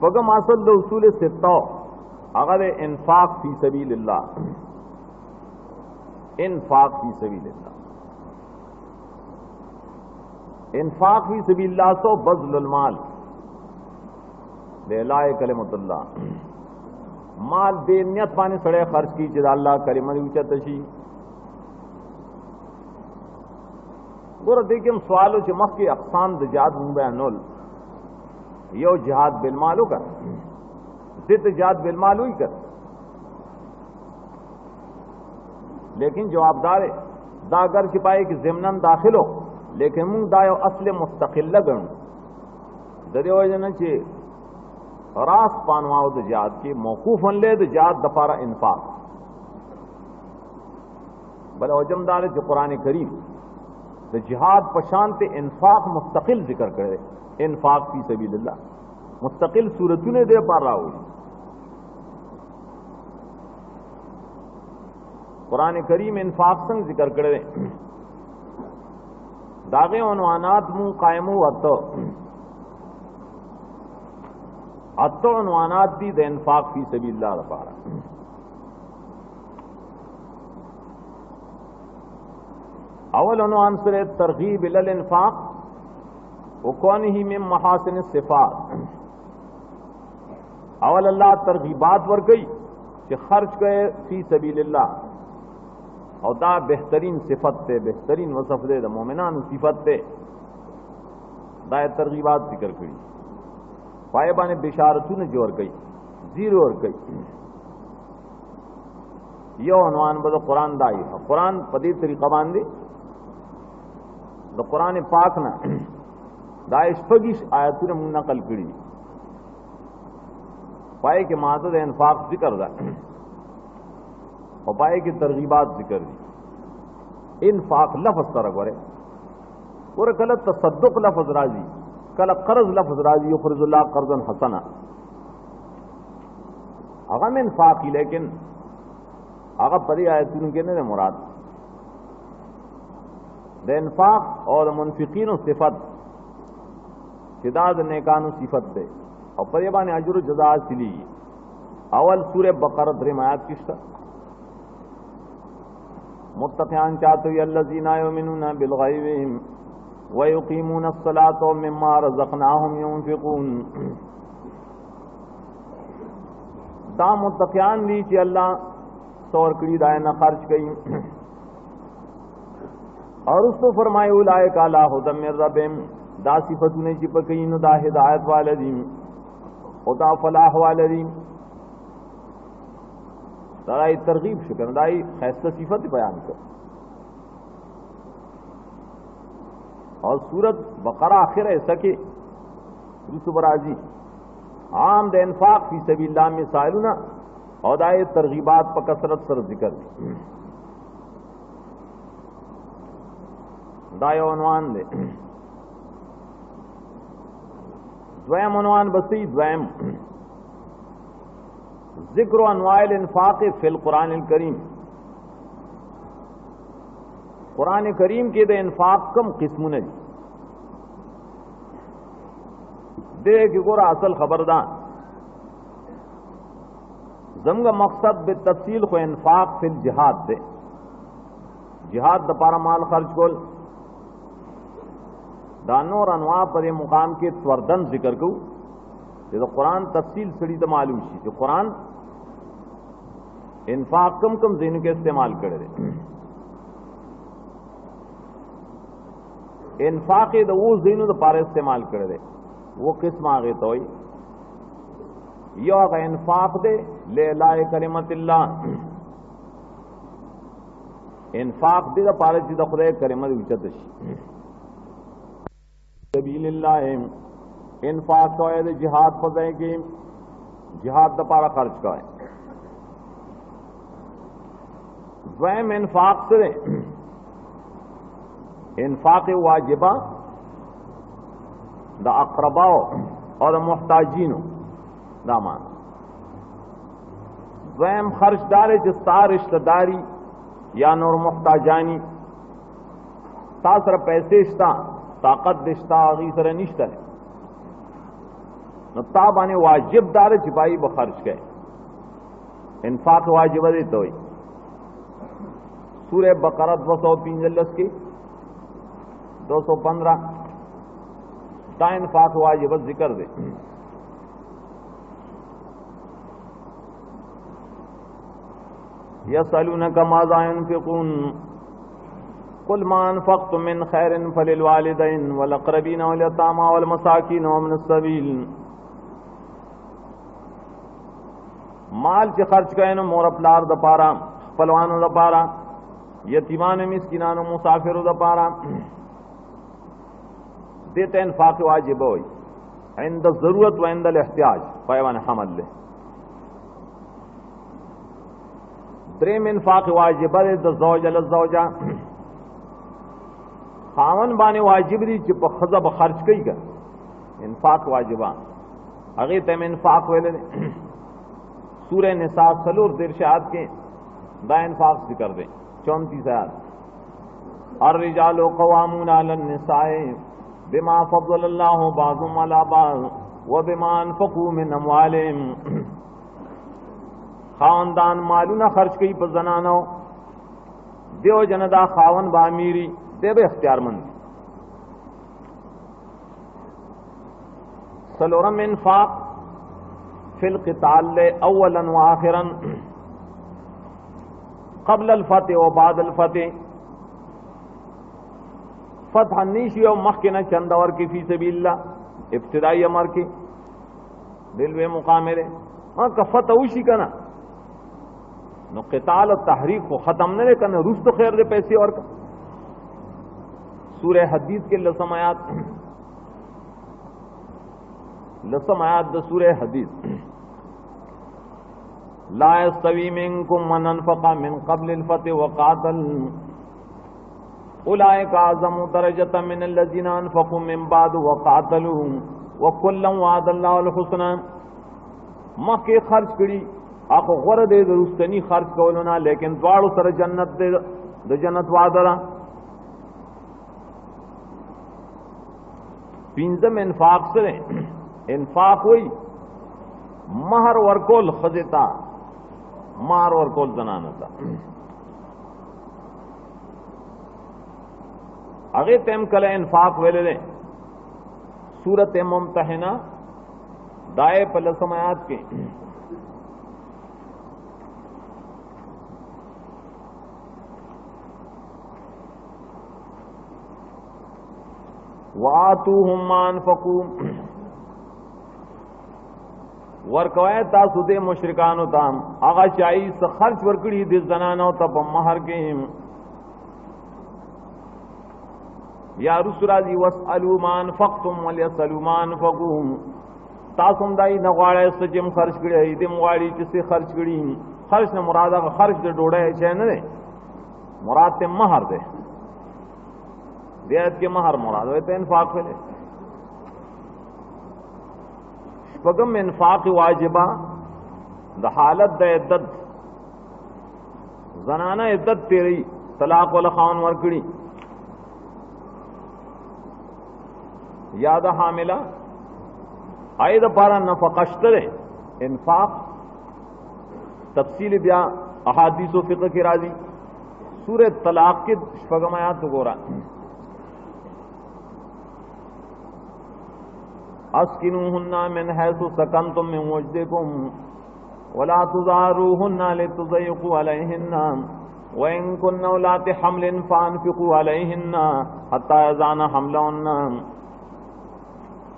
شپږم اصل د اصول سته هغه د انفاق فی سبیل الله. انفاق فی سبیل الله، انفاق فی سبیل اللہ سو بذل المال لإعلاء کلمۃ اللہ، مال دے نیت باندې سړی خرج کی چې د الله کلمه اوچته شي. ګوره دې کې هم سوالو چې مخکې اقسام د جهاد مونږ بیانول، یو جهاد بالمال وکړه، ضد جهاد بالمال وی کړ، لیکن جوابدار دا اگر چې پائے کہ ضمناً داخل ہو، لیکن مونږ دا یو اصل مستقله ګڼو. د دې وجه نه چې راس پانواو د جهاد کې موقوفن له د جهاد د پاره انفاق، بل وجمدار چې قران کریم د جهاد په شان ته انفاق مستقل ذکر کړي، انفاق فی سبیل الله مستقل سورتونه دې پر راوړي. قرآن کریم انفاق څنګه ذکر کړی داغه عنوانات مون قائمو اتو عنوانات دي د انفاق فی سبیل الله لپاره. اول عنوان سره ترغیب ال الانفاق وکونه من محاسن الصفات. اول الله ترغیبات ورکړي چې خرج کړي فی سبیل الله، او دا بہترین صفت تے، بہترین وصف دے دا مومنان صفت تے، دا ترغیبات ذکر کری، پائبان بشارتون جو ور گئی، زیر ور گئی. یو عنوان بدا قرآن دائی، قرآن پدی طریقہ باندے دا قرآن پاک نا دا اشپگیش آیتون من نقل کری، پائے کہ مادہ انفاق ذکر دا اور پائے کی ترغیبات ذکر دی. انفاق لفظ طرح کرے اور کل تصدق لفظ راضی، کل قرض لفظ راضی، یقرض اللہ قرضا حسنا، اغم انفاقی لیکن اغا پری آیتون کے نے مراد دے انفاق اور منفقین و صفت شداد نیکان و صفت دے اور پریبان اجر و جزا سلی. اول سورہ بقرہ درم آیات کشتا متقیان چاہتے ہوئے الذین یؤمنون بالغیب ویقیمون الصلاۃ ومما رزقناہم ينفقون. دا متقیان دی چې اللہ سور کړي دا نه خرج کړي، اور اس کو فرمائے اولئک علی ھدی من ربہم، دا صفتونه چې پکې نو دا ہدایت والدین او دا فلاح والدین. دائی ترغیب شکر دائی خیستہ صفت بیان کر. اور سورت بقرہ آخر ایسا کہ رسو برازی عام د انفاق فی سبیل اللہ میں سائلونا اور دائی ترغیبات پا کثرت سر ذکر دی. دائی عنوان دے دویم عنوان بسی دویم ذکر انواع الانفاق فی القرآن الکریم. قرآن کریم کے دے انفاق کم قسم نے دے کہ گورا اصل خبردار زمگا مقصد بالتفصیل کو انفاق فی الجہاد دے، جہاد دا پارا مال خرچ کول دانور انواع پر مقام کے توردن ذکر کو تو قرآن تفصیل سڑی تو معلوم شی جو قرآن انفاق کم کم ذہن کے استعمال کرے دے. انفاق دا وہ ذہنوں دا پارے استعمال کرے دے، وہ قسم آگے تو یو اگر انفاق دے لإعلاء کلمۃ اللہ، انفاق دے دا پارے چیزا خدا کلمت اوچت شی. سبیل اللہ انفاق کا ہے جہاد پر دیں کہ جہاد دا پارا خرچ کا ہے. دویم انفاق سے انفاق واجبہ دا اقرباء اور دا محتاجین دا مان. دویم خرچ دارے جستا رشتہ داری یا نور محتاجانی تا سر پیسے اشتا طاقت دشتا آغی سر نشتا ہے न ताबाने वाजिब दार छिपाई ब खर्च के इंफाक वाजिब दे तो सूरह बकरा 203 की 215 ता इंफाक वाजिब जिक्र दे। यसअलूनका माज़ा युनफ़िक़ून कुल मा अनफ़क़्तुम मिन खैरिन फ़लिलवालिदैन वल अक़रबीन वल यतामा वल मसाकीन वब्न अस्सबील। माल च खर्च कयन मोर पलार द पारा पलवानो द पारा यतीमान मिस्किनानो मुसाफिरो द पारा देते इंफाक वाजिब होई इंद ज़रूरत व इंद एहतियाज पैवान हमल ले। द्रेम इंफाक वाजिब है द ज़ौज अल ज़ौजा खावन बाने वाजिब दी च खज़ब खर्च कई का इंफाक वाजिबा अगे तम इंफाक वेले सूरह निसा सलूर दिरशाद के दा इंफाक जिक्र दे 34 आयत अर्रिजालु क़वामूना अलन निसाए बिमा फ़ज़्ज़लल्लाहु बाज़ुहुम अला बाज़ व बिमा अनफ़क़ू मिन अमवालिहिम। खानदान मालूना खर्च कई पर जनानो देव जनदा खावन बामीरी देव इख्तियारमंद सलोरम इंफाक फिल क़िताल ले अव्वलन व आखिरन क़ब्ल अल फ़तह व बाद अल फ़तह फ़तह नीशी और मखकिन चंद और की फी सबीलिल्लाह इब्तिदाई अमर की दिलवे मुकामिले हाँ का फ़तह उशी का ना नो क़िताल और तहरीक को ख़त्म न करना रूस तो खैर दे पैसे और का। सूरह हदीद के लसम आयात द सूरह हदीद ला यस्तवी मिनकुम मन अनफ़क़ा मिन क़ब्ल अल फ़तह व क़ातल उलाइका अज़मु दरजतन मिन अल्लज़ीना अनफ़क़ू मिन बाद व क़ातलू व कुल्लन वअदल्लाहु अल हुस्ना। मके खर्च करी आको गुर दे रुस्तनी खर्च कवलना लेकिन द्वाड़ो सर जन्नत दे द जन्नत वादरा। पिंजम इंफाक से इंफाक हुई महर वरकोल खजेता मार वरकोल जनानता अगे तेम कल इंफाक वेले सूरत मुमतहिना दाए पल समायात के वातूहुम मा अनफ़क़ू वर्कवाए तासु दे मुशरिकानो ताम आगा चाई स खर्च वर्कड़ी दे जनानो तब महर के या रुसराजी वसअलू मा अनफ़क़्तुम वलयसअलू मा अनफ़क़ू तासुम दाई नगवाड़े सजिम खर्च कड़ी दिम वाड़ी जिसे खर्च कड़ी खर्च न मुरादा खर्च दे डोड़े छे न मुराद ते महर दे देयत के महर मुराद हो तो इंफाक फैले पगम इंफाक वाजिबा द हालत द इद्दत जनाना इद्दत तेरी तलाक वाला खान वरकड़ी याद हामिला आयद पारा नफकश्तरे इंफाक तफसील ब्या अहादीस व फिक़ह की राजी सूरह तलाक के पगमायात गोरा अस्किनूहुन्ना मिन हैसु सकनतुम मिन वजदिकुम वला तुज़ारूहुन्ना लितुज़य्यक़ू अलैहिन्ना व इन कुन्ना उलाति हमलिन फ़अनफ़िक़ू अलैहिन्ना हत्ता यज़ाना हमलहुन्ना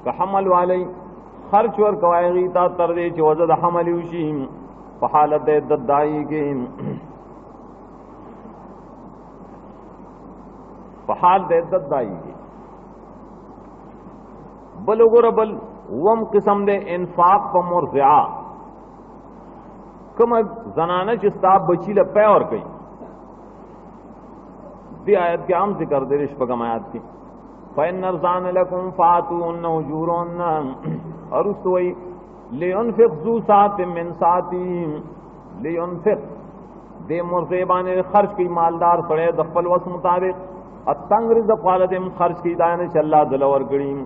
का हमल वाले खर्च वर कवायगी ता तरदे च वजद हमल उशी फहालत ददाई के फहाल ददाई के बलुगुर बल वम किस्म दे इंफाक प मुरज़िया कम जनाना चिस्ताब बची ल पै और कई दी आयत के आम जिक्र दे रिश्पगम आयत की फ़इन नरज़ान लकुम फ़ातून उजूरन और उस वही लियुनफ़िक़ ज़ू सातिम मिन साती लियुनफ़िक़ दे मुरज़ेबान खर्च की मालदार सड़े दफल वस मुताबिक अतंग रिज़ क़ालतिम खर्च की दायन चल्ला दलवर गड़ीम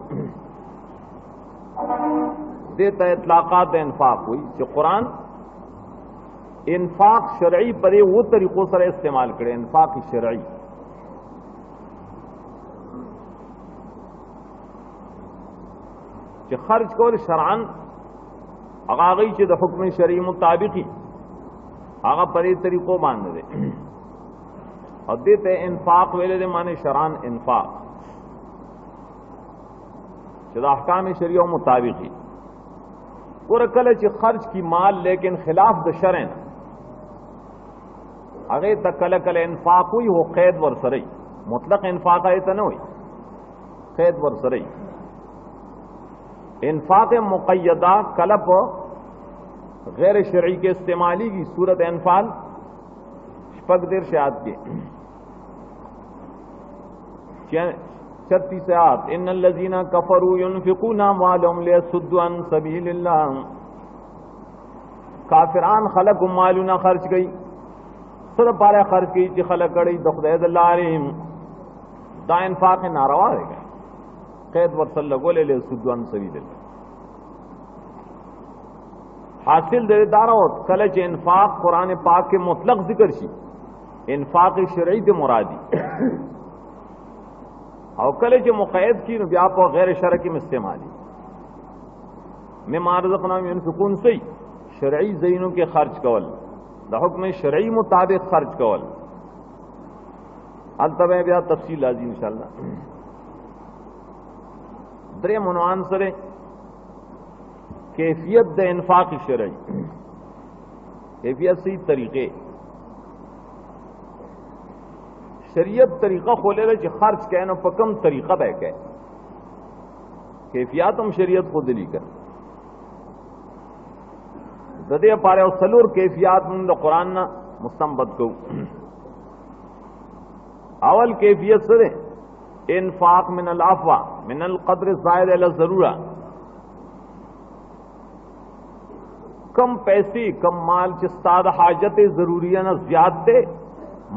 देता इतलाक़ात इन्फाक हुई कि कुरान इन्फाक शरई पर वो तरीक़ों से इस्तेमाल करे, इन्फाक शरई। कि खर्च को शरान आगा गई च हुक्म शरई मुताबिक ही आगा परे तरीक़ों बांध दे और देते इन्फाक वेले दे माने शरान इन्फाक शुदा अहकाम शरिया मुताबिक ही और कल च खर्च की माल लेकिन खिलाफ द शरन अगे तक कल कल इन्फाक हुई हो कैद वरसरई मुतलक इन्फाक है तो न हुई कैद वरसरई इन्फाक मुक़य्यदा कलब गैर शरई के इस्तेमाली की सूरत अनफाल शपकदेर शाद के 36 आयत इन्नल्लज़ीना कफ़रू युनफ़िक़ूना अम्वालहुम लियसुद्दू अन सबीलिल्लाह काफिरान खलक मालूना खर्च गई सर पारा खर्च की कि खलक गई दुखदैदल्लाह अलैहिम दा इन्फाक नारवा है कैद वरसल गोले लियसुद्दू अन सबीलिल्लाह हासिल देदार और कलच इन्फाक कुरान पाक के मुतलक जिक्र शी इन्फाक शरई के मुरादी और कलच मुक़य्यद की व्याप और गैर शरकी में इस्तेमाली में मारज़क़नाहुम युनफ़िक़ून से शरई ज़ैनों के खर्च कवल द हुक्म शरई मुताबिक खर्च कवल अलतब ब्या तफसील आजी इंशाअल्लाह दरे मुनवान सरे कैफियत द इन्फाक शरई कैफियत सी तरीके शरीयत तरीका खोले कि खर्च कहना पकम तरीका बह कह कैफियत हम शरीयत को दिली कर ददे पारे और सलूर कैफियत में कुरान ना मुस्तंबत को अवल कैफियत से इन्फाक मिनल अफ़वा मिनल क़द्र ज़ायद अला ज़रूरा कम पैसे कम माल चिस्ताद हाजत जरूरिया न ज्यादते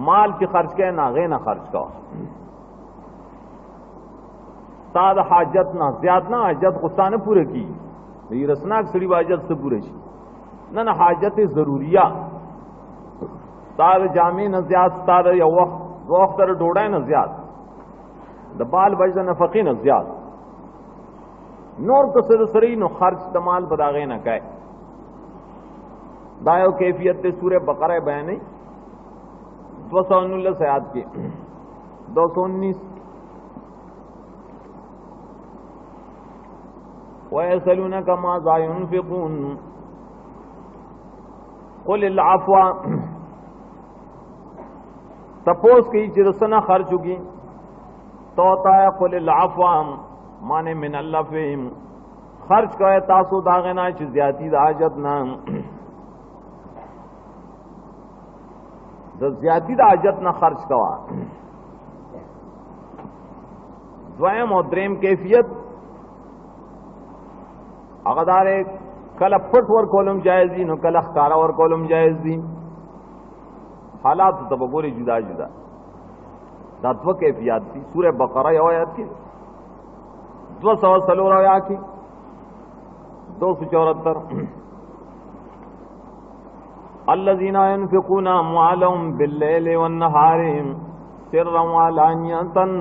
माल की खर्च के ना गे ना खर्च का साद हाजत ना ज्याद ना हाजत गुस्सा ने पूरे की ये रसनाक सड़ी हाजत से पूरे की ना ना हाजत जरूरिया साद जामे न ज्याद साद या वक्त डोड़ा न ज्याद द बाल बज न फकी न ज्याद नोर तो सरी नो खर्च दमाल बदागे न कहे दायो कैफियत सूर्य बकरा बयान 219 आयत की 219 वयसलूनका माज़ा युनफ़िक़ून क़ुलिल अफ़्वा तपोस की चिरसना खर्च की तो होता है क़ुलिल अफ़्वा माने मिन अल्लफ़िम खर्च का तासो दागना ज्यादा हाजत ना ज्यादा हाजत न खर्च कवा द्वयम और द्रेम कैफियत अगदार कल फुट वर कॉलम जायज दी नो कल अखकारा वर कॉलम जायज दी हालात तब गोरी जुदा जुदा तत्व कैफियत थी सूर्य बकरा याद की 216 की 274 अल्लज़ीना युनफ़िक़ूना अम्वालहुम बिल्लैलि वन्नहारि सिर्रन व अलानियतन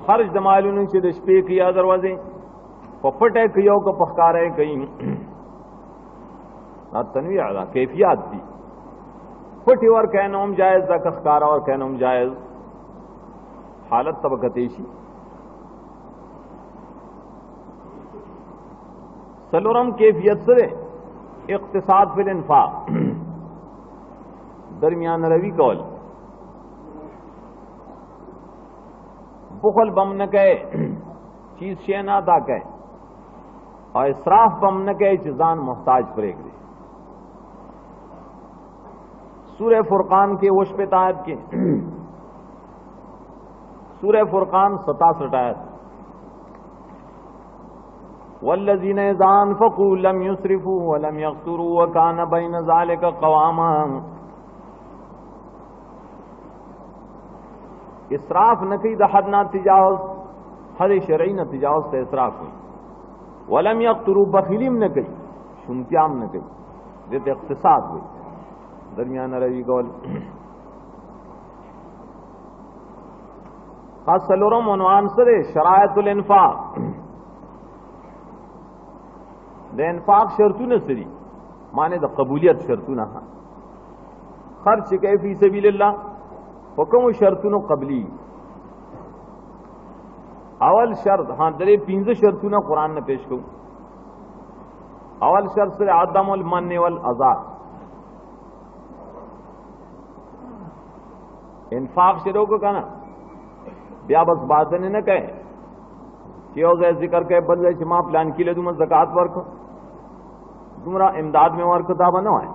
खर्च दमालून से दशपे किया दरवाजे पपटे कियो को पखकारे कहीं ना तनवीर आला कैफियत थी फटी और कहनोम जायज दा कखकारा और कहनोम जायज हालत तबकतेशी सलोरम कैफियत से इक़्तिसाद फिल इन्फाक दरमियान रवी कौल बुखल बम न कहे चीज शे ना दा कहे और इसराफ बम न कहे चिजान मोहताज फरेक दे सूरह फुरकान के वश पे तायत के सूरह फुरकान 67 आयत वल्लज़ीना इज़ा अनफ़क़ू लम युस्रिफ़ू व लम यक़्तुरू व कान बैन ज़ालिका क़वामा इसराफ न की हद ना तिजावज हद शरई न तिजावज से इसराफ हुई वलम यक्तुरू बखिलीम न कही, शुनत्याम न कही, जैसे इख्तिसाद हुई दरमियान रवि कौल। खास सलोरम उन्वान सरे शरायतुल इन्फाक, द इन्फाक शर्तुन सरी माने द कबूलियत शर्तुन हा खर्च के फी सबीलिल्लाह हुक्म शर्तुन कबली अवल शर्त, हाँ दरे 15 शर्तुन कुरान ने पेश करूं। अवल शर्त से आदमुल मन वल अज़ा, इन्फाक से रोको कहना ब्या बस बात ने न कहे कि जिक्र कहे बल गए मां प्लान की ले तुम ज़कात वर्क तुमरा इमदाद में वर्क था बनो है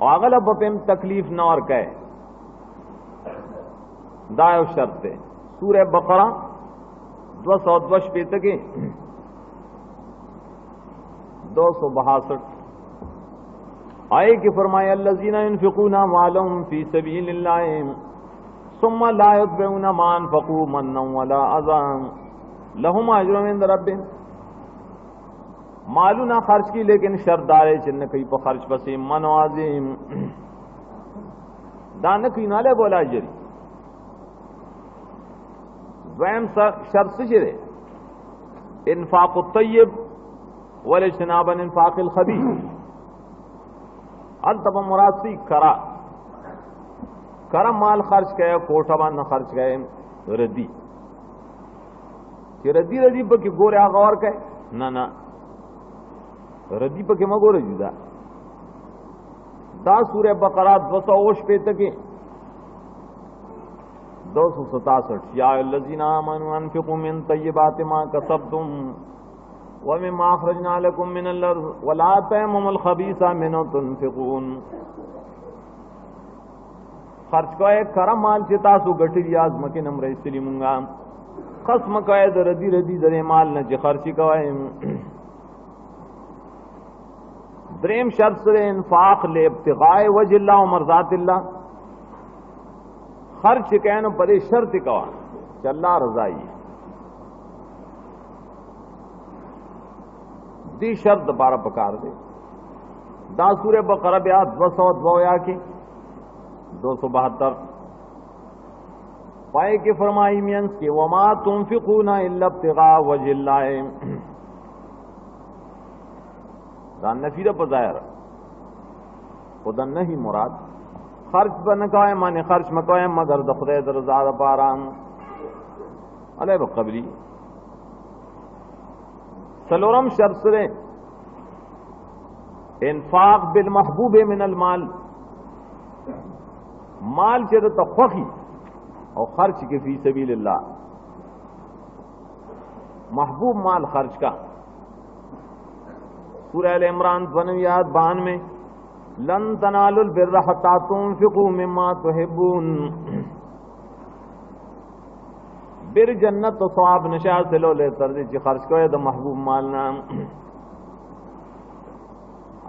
और अगल अब पे तकलीफ न और कहे दायो शर्त है। सूरह बकरा 202 पे तक 262 आए कि फरमाया अल्लज़ीना युनफ़िक़ूना अम्वालहुम फ़ी सबीलिल्लाह सुम्मा ला युत्बिऊना मा अनफ़क़ू मन्नन वला अज़ा लहुम अज्रुन इंद रब्बिहिम। मालू ना खर्च की लेकिन शर्दारे चिन्ह कई पर खर्च बसी मन आजिम दान की नाले बोला जरी वैम शर्त से इन्फाक तय्यब वले शनाबन इन्फाकिल खबीस अल तब मुरासी करा करम माल खर्च गए कोठबा न खर्च गए रद्दी कि रद्दी रद्दी पर कि गोरे गौर कहे ना ना रद्दी पर कि मगोरे जुदा दा सूरह बकरा 200 पे तक 267 या अल्लज़ीना आमनू अनफ़िक़ू मिन तय्यिबाति मा कसबतुम व मिम्मा अख़रजना लकुम मिनल अर्ज़ व ला तयम्ममुल ख़बीसा मिन्हु तुनफ़िक़ून। खर्च कहे करम माल चिता सु गठिल याज मके नम्र इसलिमुंगा खस्म कहे रदी रदी दरे माल न जे खर्ची कहे। द्रेम शर्त से इन्फाक ले इब्तिगाए वजिल्लाह व मर्ज़ातिल्लाह खर्च कहनो पदे शर्त कवा चल्ला रजाई दी शर्त 12 पकार दे दा सूरह बकरा ब्या 202 या की 272 पाए के फरमाई मियंस के वमा तुनफिकूना इल्ला इब्तिगा वजिल्लाह दान नफीर पर जाहिर खुदा नहीं मुराद खर्च पर न कहे माने खर्च में कहे मगर दखदे दरजार पाराम अले बकबली सलोरम शर्त से इन्फाक बिल महबूब मिनल माल माल चेद तख्वखी और खर्च के फी सबीलिल्लाह महबूब माल खर्च का सूरह अल इमरान 92 में लन तनालुल बिर्रा हत्ता तुनफिकू मिम्मा तुहिब्बून बिर जन्नत तो सवाब नशा से लो ले तरदी ची खर्च को तो महबूब माल नाम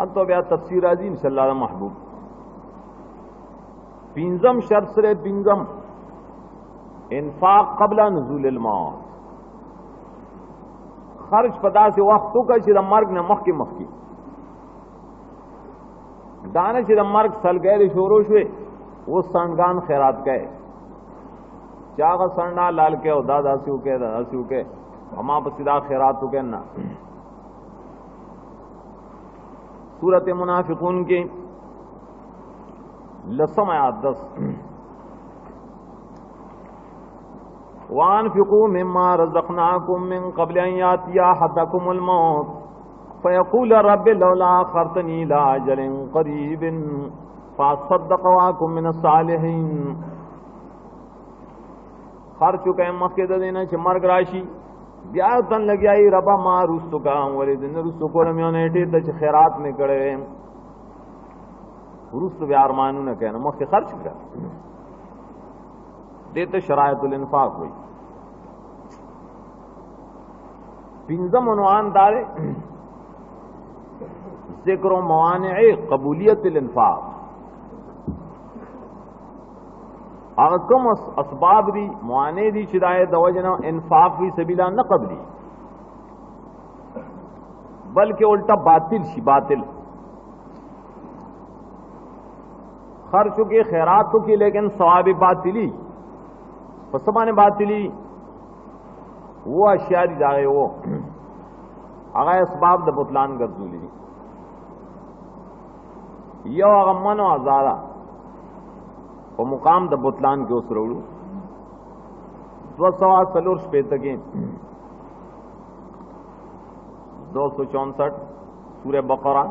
अब तो ब्या तफसीर आजी इंशाअल्लाह महबूब पिंजम शर्त से पिंजम इन्फाक कबला नुज़ूलिल मौत खर्च पता से वक्तों का चिर मर्ग ने मख की दाने चिर मर्ग सल गए शोरोश हुए वो संगान खैरात कहे चागा सरना लाल के और दादा सिव के हमा पसीदा खैरात के ना सूरत मुनाफिकून की लसम आयात 10 वानफिकू मिम्मा रज़क़नाकुम मिन क़ब्ल अन यातिया अहदकुमुल मौत फयक़ूल रब्बि लौला अख़रतनी इला अजलिन क़रीबिन फ़असद्दक़ व अकुन मिनस सालिहीन। खर्च चुके मक्के देना च मर्ग राशि ब्या तन लग आई रबा मां रुस्तु का वरे दिन रुस्तु को रम्योने टे त खैरात में करे रुस्तु ब्यार मानू न कहना मक्के खर्च कर देते शरायतुल इन्फाक हुई पिंजम उन्वान दारे जिक्र मवाने कबूलियत इन्फाक अगर कम असबाब दी मुआने दी चिदाए दवजना इन्फाक भी सबीला न कबली बल्कि उल्टा बातिल शी बातिल खर्चों की खैरातों की, लेकिन सवाब बातिली पसमाने बातिली वो अशियारी जाए वो अगा इसबाब द बुतलान गर्जूली यो अगमन और आजारा और मुकाम द बुतलान के उस रोड़ू 200 पेतके 264 सूरह बकरा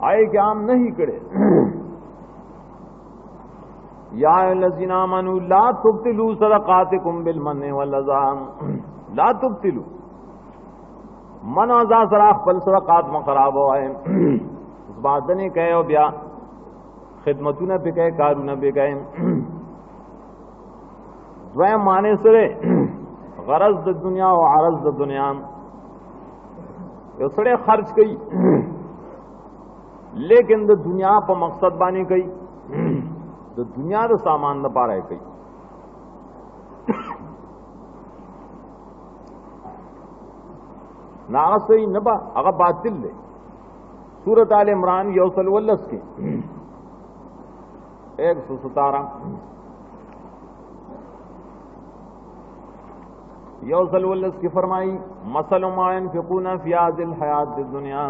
आए कि आम नहीं करे या लजीना मनु ला तुब्तिलू सदकातिकुम बिल मन्नि वल अज़ा ला तुब्तिलू मन अज़ा सराख पल सदकात में खराब हो आए उस बात ने कहे हो ब्या खिदमतू न पे कहे कारू न पे कहे द्वय माने सरे गरज द दुनिया और अरज द दुनिया सड़े खर्च कई लेकिन द दुनिया पर मकसद बानी कई द दुनिया द सामान न पा रहे कई ना सही न बा अगर बातिल ले सूरत आल इमरान यौसल वल्लस के 117 यौसल वल्लस की फरमाई मसल मायन फिकूना फियाजिल हयात दुनिया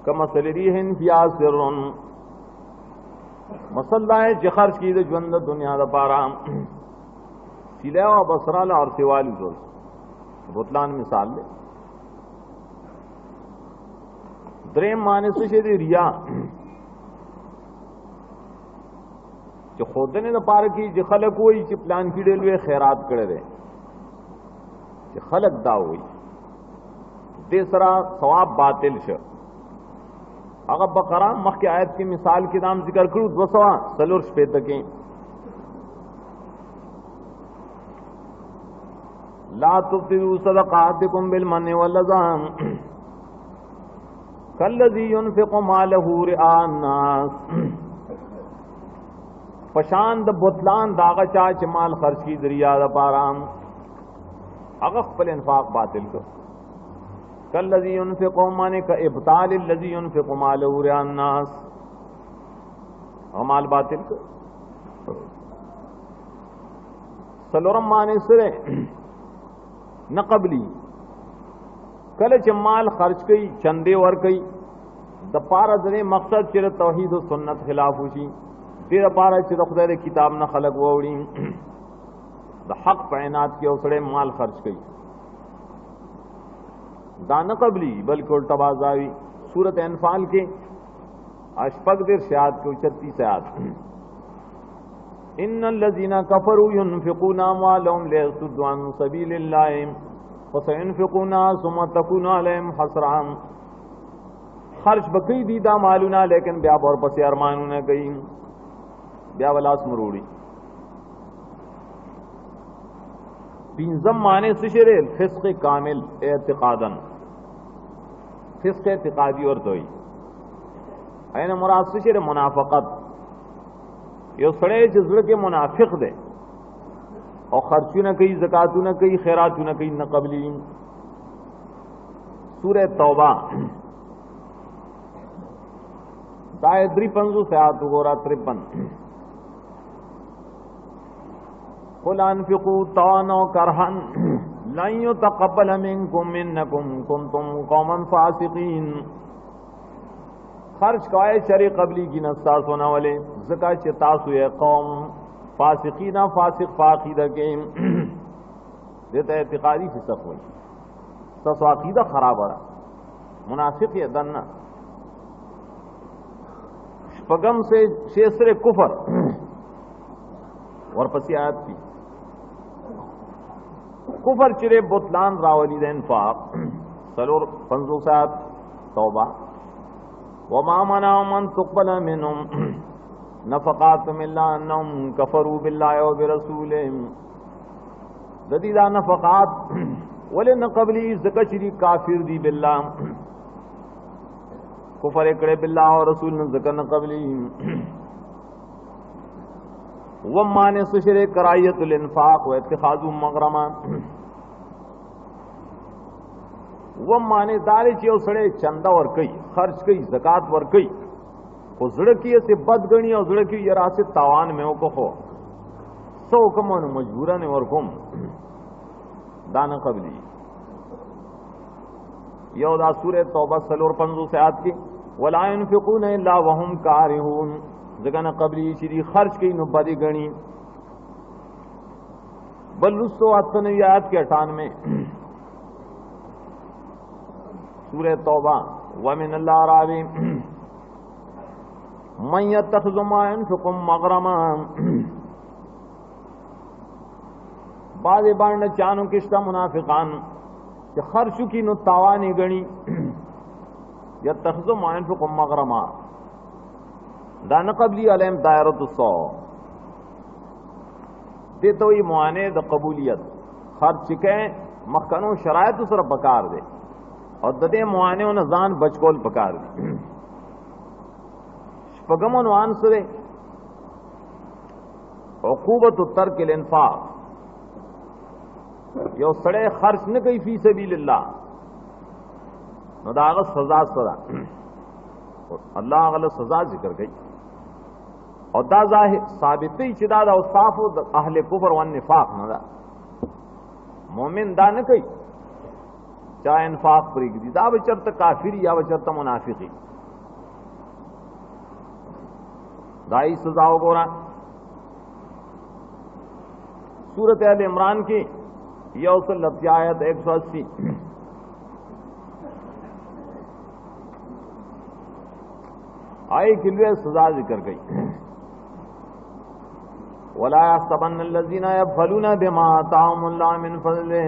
कमसल रिहन फियासिरुन मसल्ला है जो खर्च की जवंद दुनिया द पारा सिला और बसराला और सिवाली दोस्त बुतलान मिसाल ले द्रेम माने से रिया जो खोदने न पार की जो खलक हुई कि प्लान की डेलवे खैरात करे रहे जो खलक दा हुई देसरा सवाब बातिल श अगर बकरा मख के आयत की मिसाल के नाम जिक्र करूं 200 पे तक ला तुब्तिलू सदकातिकुम बिल मन्नि वल अज़ा कल्लज़ी युनफ़िक़ु मालहू रिआअन नास पशान द बुतलान दागा चाच माल खर्च की जरिया द पाराम अगर खपल इन्फाक बातिल को कल्लज़ी युनफ़िक़ु माने का इब्ताल लज़ी युनफ़िक़ु मालहू रिआअन नास माल बातिल को सलोरम माने सिरे न कबली कल चमाल खर्च कई चंदे वर कई दपारा दने मकसद चिर तौहीद और सुन्नत खिलाफ हुई तेरा पारा चिर खुदा किताब न खलक वोड़ी द हक पैनात के उसड़े माल खर्च कई दान कबली बल्कि उल्टा बाजावी सूरत अनफाल के अशफक देर शायद के 36 आयत इन्नल्लज़ीना कफरू युनफ़िक़ूना अम्वालहुम लियसुद्दू अन सबीलिल्लाह फसयुनफ़िक़ूना सुम्मा तकूनु अलैहिम हसरा खर्च बकई दीदा मालूना लेकिन ब्या और पसे अरमानू न गई ब्या वलास मरूड़ी तीनजम माने सिशरे फिस्क़ कामिल एतिक़ादन फिस्क़ एतिक़ादी और दोई ऐन मुराद सिशरे मुनाफ़क़त यो सड़े जज्र के मुनाफिक दे और खर्चू न कही ज़कातू न कही खैरातू न कही न कबली सूरह तौबा दायद्री 50 आयत गोरा 53 कुल अनफ़िक़ू तौअन व करहन लन युतक़ब्बल मिनकुम इन्नकुम कुंतुम कौमन फ़ासिक़ीन खर्च काए शरे कबली की नस्तास होना वाले ज़का चितास हुए कौम फासिकीना फासिक फाकीदा के देता एतिक़ादी फिसक हुई तस्वाकीदा खराब रहा मुनाफिक या दन्ना पगम से शेसरे कुफर और पसी आयत की कुफर चिरे बुतलान रावली दैन फाक सलोर 50 आयत तौबा वमा मना मन तुक़बल मिनहुम नफ़क़ातुहुम इल्ला अन्नहुम कफ़रू बिल्लाहि व बिरसूलिहि जदीदा नफ़क़ात वले न क़बली ज़कशरी काफिर दी बिल्लाह कुफर करे बिल्लाह और रसूल न ज़क न क़बली व माने सुशरे करायतुल इन्फ़ाक़ व इत्तिख़ाज़ु मग़रमा वो मानेदार چې اوسړे چنده ور کوي خرج کوي زکات ور کوي خو زړه کې سے بد غنی او زړه کې یرا سے تاوان مې کو خو سو کومه مجبورانه ور کوم دانه قبلی یو دا سورہ توبہ 450 آیات کی ولا ينفقون الا وهم كارهون ځکه قبلی چې خرج کوي نو بدی غنی بل 198 آیات کے 98 سورہ توبہ ومن الاعراب من يتخذ ما ينفق مغرما بعد باندې چانو کشتا منافقان کہ خرچ کی نو تاوانی گنی يتخذ ما ينفق مغرما دان قبلی علیم دائرۃ الصو دیتا ہوئی معانے دا قبولیت خرچ کے مخکنوں شرائط سر پکار دے اور ددے معانے و نزان بچکول پکار دے شپگم عنوان سرے عقوبت ترک الانفاق یو سڑے خرچ نہ کئی فی سبیل اللہ نو دا آغا سزا سرا اللہ آغا سزا ذکر گئی اور دا ظاہر ثابتی چې دا د اوصاف د اهل کفر و نفاق نه دا مومن دا نه کوي چا انفاق پرېږدي دا به چرته کافر یا به چرته منافقي دا یې سزا وګوره سورۃ آل عمران کی 130 آیت 180 آئے کے لیے سزا ذکر گئی ولا يحسبن الذين يبخلون بما آتاهم الله من فضله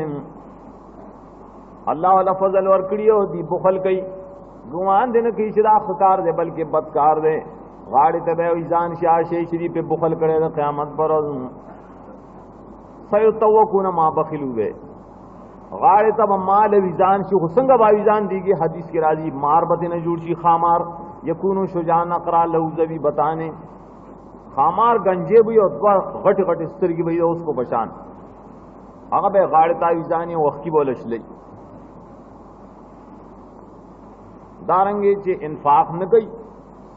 اللہ والا فضل ورکڑیو دی بخل کئی گمان دین کی شدا خکار دے بلکہ بدکار دے غاڑی تبے ویزان شاشے شری پہ بخل کرے دا قیامت پر سیطوقون ما بخلو بے غاڑی تب مال ویزان شی حسنگ با ویزان دیگی حدیث کی راضی مار بتن جوڑ شی خامار یکونو شجان اقرا لہو زبی بتانے خامار گنجے بھی اور غٹ غٹ استر کی بھی اس کو بچان اگر بے غاڑی تاویزانی وقت کی بولش لئی دارنگے چے انفاق نہ گئی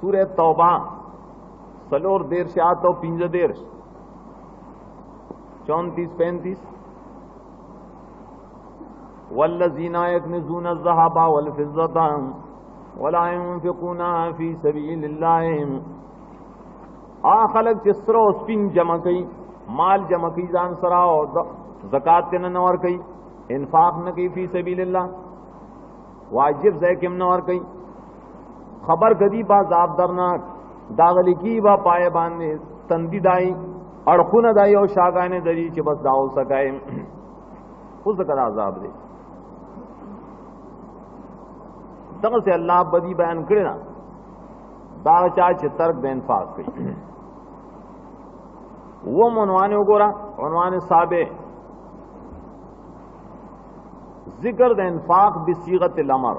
سورہ توبہ سلور دیر سے آتا 15 دیر 34-35 والذین یکنزون الذهب والفضة ولا ينفقونها في سبيل الله خلق چسرو سپین جمع کئی مال جمع کئی زان سراو زکات تینا نور کئی انفاق نہ کئی فی سبیل اللہ واجب زیکم نور کئی خبر کدی با عذاب درناک داغلی کی با پائے باندے تندی دائی اڑخون دائی اور شاگانے دری چی بس داؤ سکائے خود کر عذاب دے دغه سے اللہ بدی بیان کرے نا دا چا چې ترک د انفاق کوي وہ عنوان وګورا عنوان سابع ذکر د انفاق بصيغه الامر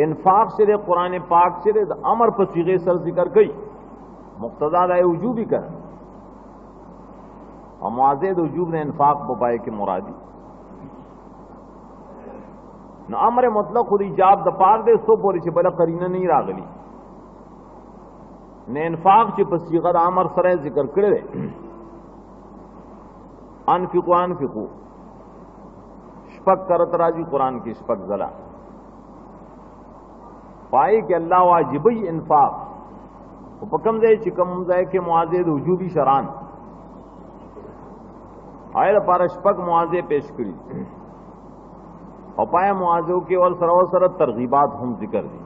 انفاق سے قرآن پاک سے د امر په صيغه سر ذکر کړي مقتضا د وجوبی کړه او معاذ د وجوب د انفاق په پای کې مرادی نو امر مطلق خود ایجاب د پار دے سو پوری چې بل قرینه نه راغلی نه انفاق چې په صيغه د امر سره ذکر کړی انفقوا شپک کرت راځي قران کې شپک زلا پای کې الله واجبی انفاق په کوم ځای چې کوم ځای کې معاذ وجوبی شران آیا پر شپک معاذ پیش کړی اور پائے معاذوں کے اور سر ترغیبات ہم ذکر دی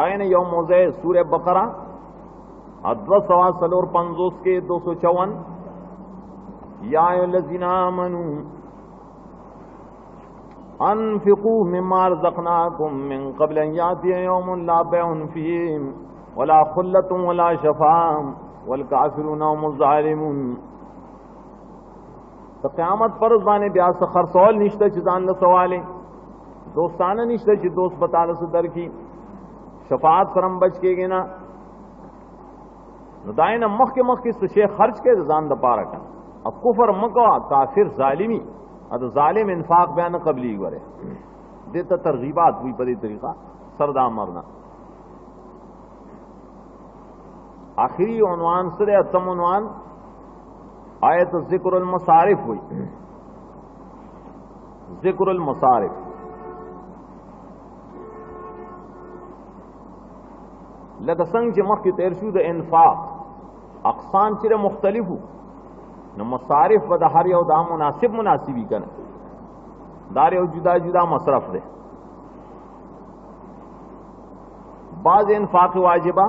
آئے نے یوم موضع سورہ بقرہ 254 کے 254 یا ایھا الذین آمنوا انفقوا مما رزقناکم من قبل ان یاتی یوم لا بیع فیہ ولا خلۃ ولا شفاعۃ والکافرون هم الظالمون تو قیامت پر اس بانے بیا سے خرسول نشتہ چیزان نہ سوالے دوستانہ نشتہ چی دوست بتانا سے در کی شفاعت سرم بچ کے گے نا دائنا مخ کے سشے خرچ کے رضان دا پارا کن अब कुफर मको काफिर जालिमी अब जालिम इंफाक बयान कबली गरे देता तरगीबात हुई पदी तरीका सरदा मरना आखिरी उन्वान से अतम उन्वान आयत जिक्रुल मसारिफ हुई जिक्रुल मसारिफ लकसंग च मख की तेरशुद इन्फाक अकसान चिर मुख्तलिफ न मसारिफ बद हर यौ दा मुनासिब मुनासिबी कन दार यौ जुदा जुदा मसरफ दे बाज इन्फाक वाजिबा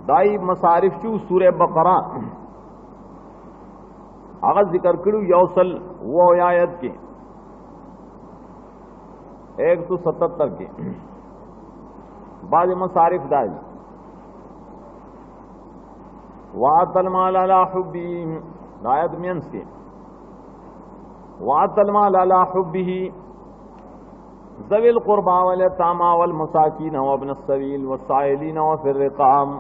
दाई मसारिफ चू सूरह बकरा अगर जिक्र करूं यौसल वो आयत के 177 के बाद मसारिफ दाई वातल माल अला हुब्बी आयत मीन्स के वातल माल अला हुब्बी ज़विल क़ुरबा वल यतामा वल मसाकीन व इब्न अस्सबील वस्साइलीन व फिर रिक़ाब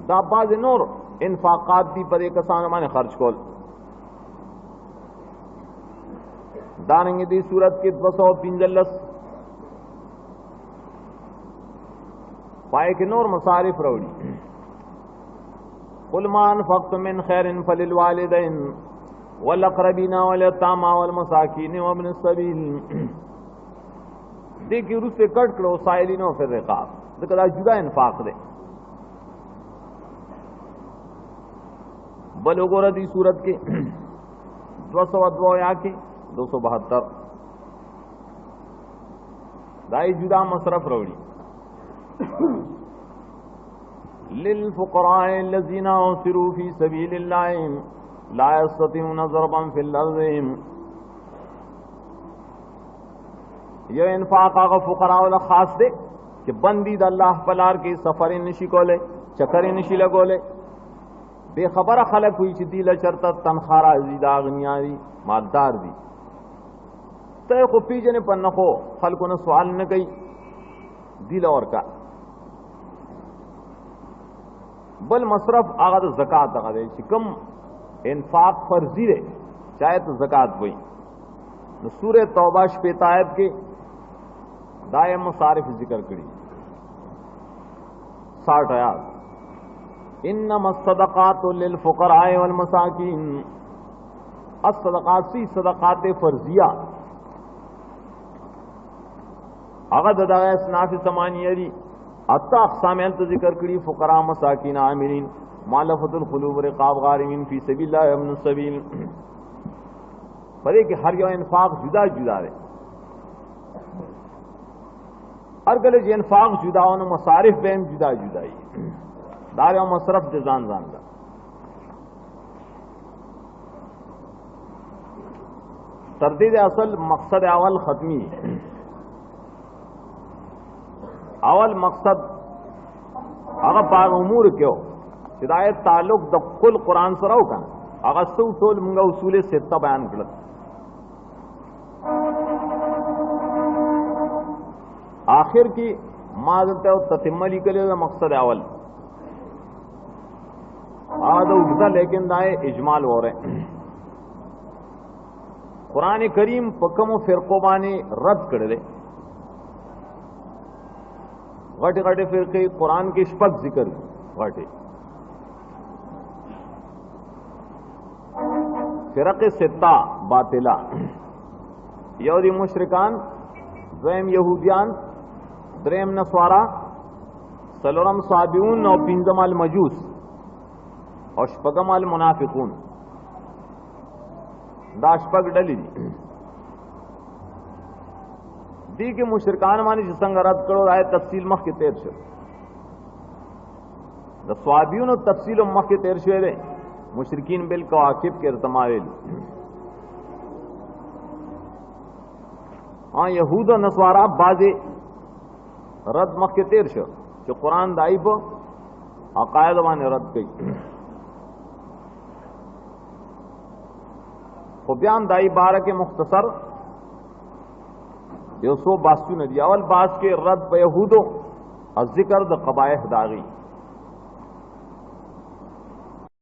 दाबाज नूर इन्फाकात दी पर एक कसान माने खर्च कोल दानेंगे दी सूरत के 253 पाए के नूर मसारिफ रौड़ी कुल मा अनफ़क़्तुम मिन खैरिन फलिल वालिदैन वल अक़रबीना वल यतामा वल मसाकीन व इब्न अस्सबील देखिए रूस से कट करो साइलिन व फिर रिक़ाब देखा जुदा इन्फाक दे बलोगोर दी सूरत के 202 या के 272 दाई जुदा मसरफ रौड़ी लिल फुक़राए लज़ीना उसिरू फी सबीलिल्लाह ला यस्ततीऊन ज़रबन फिल अर्ज़ यह इन्फाक आगा फुक़रा वाला खास दे कि बंदी द अल्लाह पलार के सफर निशी कोले चक्कर निशी लगोले बेखबर खलक हुई ची दिल चरता तनखारा जीदा अगनियारी मालदार दी तय को पीजने पर न हो खल को न सवाल न गई दिल और का बल मसरफ आगा तो ज़कात आगा दे कम इन्फाक फर्जी दे चाहे तो ज़कात हुई सूरह तौबा शपेतायत के दाए मसारिफ जिक्र करी 60 आयात इन्नमा सदक़ातु लिल फ़ुक़राए वल मसाकीन अस्सदक़ात सदक़ात फर्जिया अगद दाया स्नाफ़ समानियरी अत्ता अक़साम तो जिक्र करी फ़ुक़रा मसाकीन आमिरीन मालफ़तुल क़ुलूब रिक़ाब गारिमीन फ़ी सबीलिल्लाह व इब्न सबील परे कि हर यो इन्फाक जुदा जुदा है अरगल जे इन्फाक जुदा होने मसारिफ बेम जुदा जुदा ही दार मसरफ जान जान का तरदीद असल मकसद अवल खत्मी अवल मकसद अगर पाग उमूर क्यों हिदायत ताल्लुक द कुल कुरान से रहो का अगर सौ टोल मुंगा उसूल सित्ता बयान कर आखिर की माजत ततिम्मली के लिए मकसद अवल आदो उगदा लेकिन दाए इजमाल हो रहे कुरान करीम पकम फिरकोबाने रद्द कर दे गटे गटे फिरके कुरान के शपथ जिक्र गटे फिरक सित्ता बातिला यहूदी मुशरिकान द्वयम यहूदियान द्रेम नस्वारा सलोरम साबिऊन और पिंजम अल मजूस और शपगम अल मुनाफिकून दाशपग डली दी के मुशरिकान मानी जिसंग रद्द करो आए तफसील मख के तेर से द स्वाबियून और तफसील मख के तेर से मुशरिकीन बिल कवाकिब के इर्तमावेल हाँ यहूद और नस्वारा बाजे रद्द मख के तेर से जो कुरान दाइब अकायद वाने रद्द गई खुबियान दाई बारह के मुख्तसर यो सो बासू नदी अवल बास के रद्द यहूदो और जिक्र द कबायह दागी